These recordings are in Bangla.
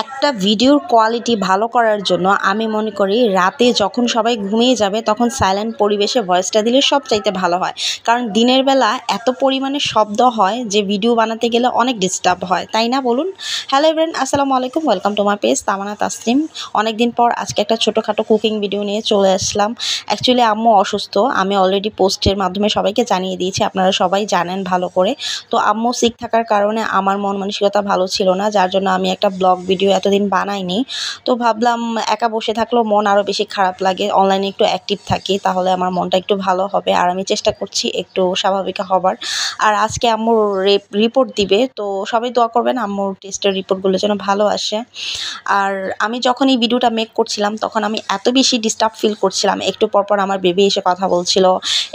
একটা ভিডিওর কোয়ালিটি ভালো করার জন্য আমি মনে করি রাতে যখন সবাই ঘুমিয়ে যাবে তখন সাইলেন্ট পরিবেশে ভয়েসটা দিলে সবচাইতে ভালো হয়। কারণ দিনের বেলা এত পরিমাণে শব্দ হয় যে ভিডিও বানাতে গেলে অনেক ডিস্টার্ব হয়, তাই না বলুন? হ্যালো এভরিওয়ান, আসসালামু আলাইকুম, ওয়েলকাম টু মাই পেজ তামান্না তাসনিম। অনেকদিন পর আজকে একটা ছোটোখাটো কুকিং ভিডিও নিয়ে চলে আসলাম। অ্যাকচুয়ালি আম্মু অসুস্থ, আমি অলরেডি পোস্টের মাধ্যমে সবাইকে জানিয়ে দিয়েছি, আপনারা সবাই জানেন ভালো করে। তো আম্মু সিক থাকার কারণে আমার মন মানসিকতা ভালো ছিল না, যার জন্য আমি একটা ব্লগ ভিডিও এতদিন বানাইনি। তো ভাবলাম একা বসে থাকলেও মন আরও বেশি খারাপ লাগে, অনলাইনে একটু অ্যাক্টিভ থাকি তাহলে আমার মনটা একটু ভালো হবে, আর আমি চেষ্টা করছি একটু স্বাভাবিক হবার। আর আজকে আম্মুর রিপোর্ট দিবে, তো সবাই দোয়া করবেন আম্মুর টেস্টের রিপোর্টগুলো যেন ভালো আসে। আর আমি যখন এই ভিডিওটা মেক করছিলাম তখন আমি এত বেশি ডিস্টার্ব ফিল করছিলাম, একটু পরপর আমার বেবি এসে কথা বলছিল,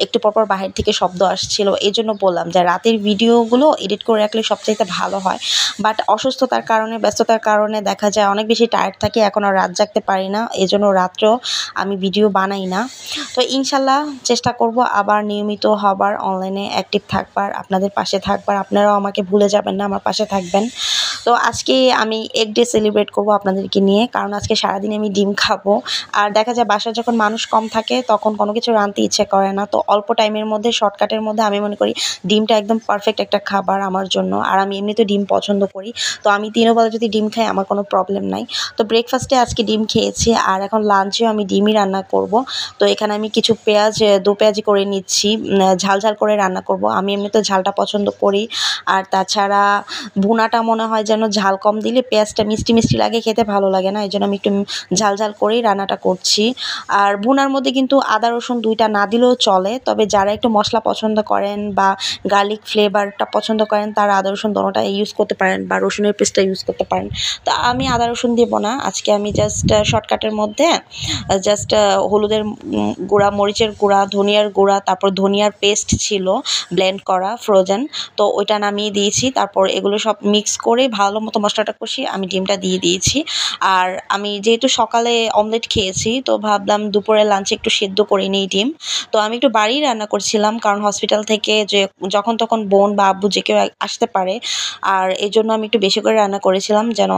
একটু পরপর বাহির থেকে শব্দ আসছিল। এই জন্য বললাম যে রাতের ভিডিওগুলো এডিট করে রাখলে সবচাইতে ভালো হয়। বাট অসুস্থতার কারণে, ব্যস্ততার কারণে দেখা যায় অনেক বেশি টায়ার্ড থাকি, এখন আর রাত জাগতে পারি না, এই জন্য রাত্রেও আমি ভিডিও বানাই না। তো ইনশাল্লাহ চেষ্টা করব আবার নিয়মিত হবার, অনলাইনে অ্যাক্টিভ থাকবার, আপনাদের পাশে থাকবার। আপনারাও আমাকে ভুলে যাবেন না, আমার পাশে থাকবেন। তো আজকে আমি এগ ডে সেলিব্রেট করব আপনাদেরকে নিয়ে, কারণ আজকে সারাদিন আমি ডিম খাবো। আর দেখা যায় বাসায় যখন মানুষ কম থাকে তখন কোনো কিছু রাঁধতে ইচ্ছে করে না, তো অল্প টাইমের মধ্যে, শর্টকাটের মধ্যে আমি মনে করি ডিমটা একদম পারফেক্ট একটা খাবার আমার জন্য। আর আমি এমনিতে ডিম পছন্দ করি, তো আমি দিনের বেলা যদি ডিম খাই আমার কোনো প্রবলেম নাই। তো ব্রেকফাস্টে আজকে ডিম খেয়েছি, আর এখন লাঞ্চেও আমি ডিমই রান্না করব। তো এখানে আমি কিছু পেঁয়াজ, দো পেঁয়াজি করে নিচ্ছি, ঝাল ঝাল করে রান্না করব। আমি এমনিতে ঝালটা পছন্দ করি, আর তাছাড়া ভুনাটা মনে হয় যেন ঝাল কম দিলে পেঁয়াজটা মিষ্টি মিষ্টি লাগে, খেতে ভালো লাগে না, এই জন্য আমি একটু ঝাল ঝাল করেই রান্নাটা করছি। আর ভুনার মধ্যে কিন্তু আদা রসুন দুইটা না দিলেও চলে, তবে যারা একটু মশলা পছন্দ করেন বা গার্লিক ফ্লেভারটা পছন্দ করেন তারা আদা রসুন দোনোটা ইউজ করতে পারেন, বা রসুনের পেস্টটা ইউজ করতে পারেন। তো আমি আদা রসুন দেবো না আজকে, আমি জাস্ট শর্টকাটের মধ্যে জাস্ট হলুদের গুঁড়া, মরিচের গুঁড়া, ধনিয়ার গুঁড়া, তারপর ধনিয়ার পেস্ট ছিল ব্লেন্ড করা ফ্রোজেন, তো ওইটা নামিয়ে দিয়েছি। তারপর এগুলো সব মিক্স করে ভালো মতো মশলাটা কষিয়ে আমি ডিমটা দিয়ে দিয়েছি। আর আমি যেহেতু সকালে অমলেট খেয়েছি, তো ভাবলাম দুপুরে লাঞ্চে একটু সেদ্ধ করে নিই ডিম। তো আমি একটু বাড়িই রান্না করছিলাম, কারণ হসপিটাল থেকে যে যখন তখন বোন বা আব্বু যে কেউ আসতে পারে, আর এই জন্য আমি একটু বেশি করে রান্না করেছিলাম যেন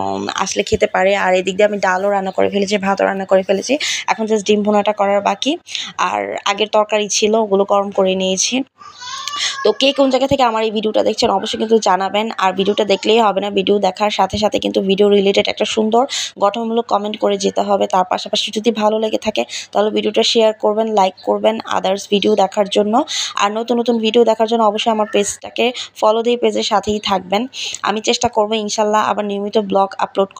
আসলে খেতে পারে। আর এদিক দিয়ে আমি ডালও রান্না করে ফেলেছি, ভাতও রান্না করে ফেলেছি, এখন জাস্ট ডিম ভুনাটা করার বাকি। আর আগের তরকারি ছিল, ওগুলো গরম করে নিয়েছি। তো কে কোন জায়গা থেকে আমার এই ভিডিওটা দেখছেন অবশ্যই কিন্তু জানাবেন। আর ভিডিওটা দেখলেই হবে না, ভিডিও দেখার সাথে সাথে কিন্তু ভিডিও রিলেটেড একটা সুন্দর গঠনমূলক কমেন্ট করে যেতে হবে। তার পাশাপাশি যদি ভালো লেগে থাকে তাহলে ভিডিওটা শেয়ার করবেন, লাইক করবেন আদার্স ভিডিও দেখার জন্য। আর নতুন নতুন ভিডিও দেখার জন্য অবশ্যই আমার পেজটাকে ফলো দিয়ে পেজের সাথেই থাকবেন। আমি চেষ্টা করবো ইনশাল্লাহ আবার নিয়মিত ব্লগ আপলোড